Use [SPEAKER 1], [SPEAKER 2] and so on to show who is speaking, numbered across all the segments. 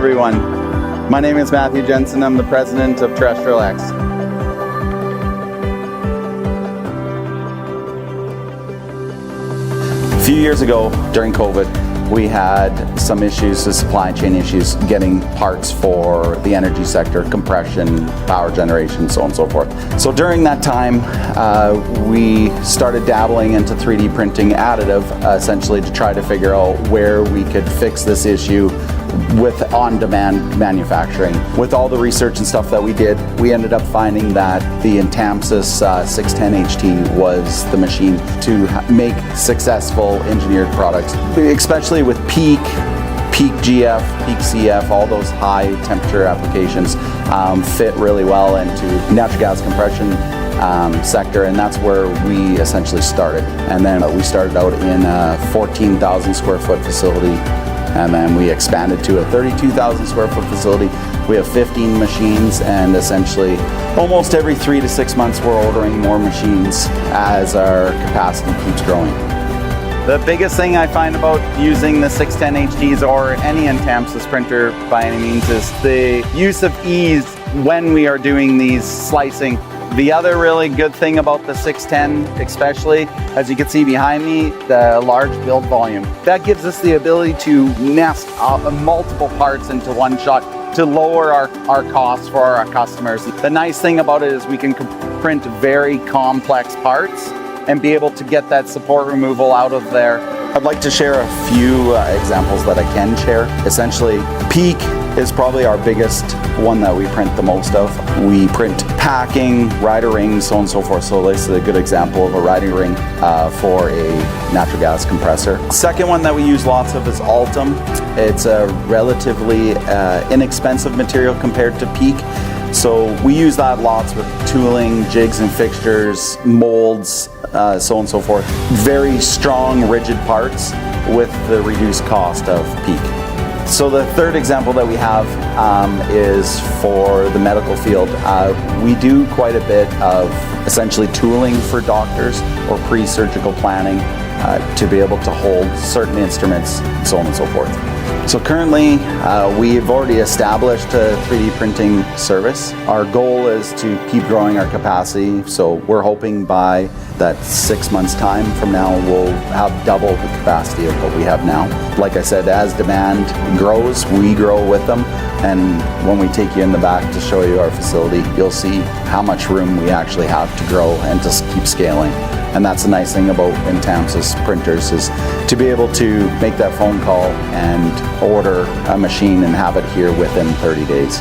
[SPEAKER 1] everyone. My name is Matthew Jensen. I'm the president of Terrestrial X. A few years ago, during COVID, we had some issues, supply chain issues, getting parts for the energy sector, compression, power generation, so on and so forth. So during that time, we started dabbling into 3D printing additive, essentially to try to figure out where we could fix this issue with on-demand manufacturing. With all the research and stuff that we did, we ended up finding that the INTAMSYS 610 HT was the machine to make successful engineered products, especially with peak GF, peak CF, all those high temperature applications fit really well into natural gas compression sector, and that's where we essentially started. And then we started out in a 14,000 square foot facility, and then we expanded to a 32,000 square foot facility. We have 15 machines, and essentially almost every 3 to 6 months we're ordering more machines as our capacity keeps growing. The biggest thing I find about using the 610 HTs or any INTAMSYS printer by any means is the use of ease when we are doing these slicing. The other really good thing about the 610, especially, as you can see behind me, the large build volume. That gives us the ability to nest multiple parts into one shot to lower our costs for our customers. The nice thing about it is we can print very complex parts and be able to get that support removal out of there. I'd like to share a few examples that I can share. Essentially, peak is probably our biggest one that we print the most of. We print packing, rider rings, so on and so forth. So this is a good example of a riding ring for a natural gas compressor. Second one that we use lots of is altum. It's a relatively inexpensive material compared to peak. So we use that lots with tooling, jigs and fixtures, molds, so on and so forth. Very strong, rigid parts with the reduced cost of peak. So the third example that we have is for the medical field. We do quite a bit of essentially tooling for doctors or pre-surgical planning to be able to hold certain instruments, so on and so forth. So currently, we've already established a 3D printing service. Our goal is to keep growing our capacity, so we're hoping by that 6 months' time from now, we'll have double the capacity of what we have now. Like I said, as demand grows, we grow with them, and when we take you in the back to show you our facility, you'll see how much room we actually have to grow and to keep scaling. And that's the nice thing about INTAMSYS printers, is to be able to make that phone call and order a machine and have it here within 30 days.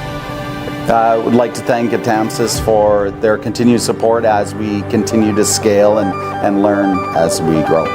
[SPEAKER 1] I would like to thank INTAMSYS for their continued support as we continue to scale and learn as we grow.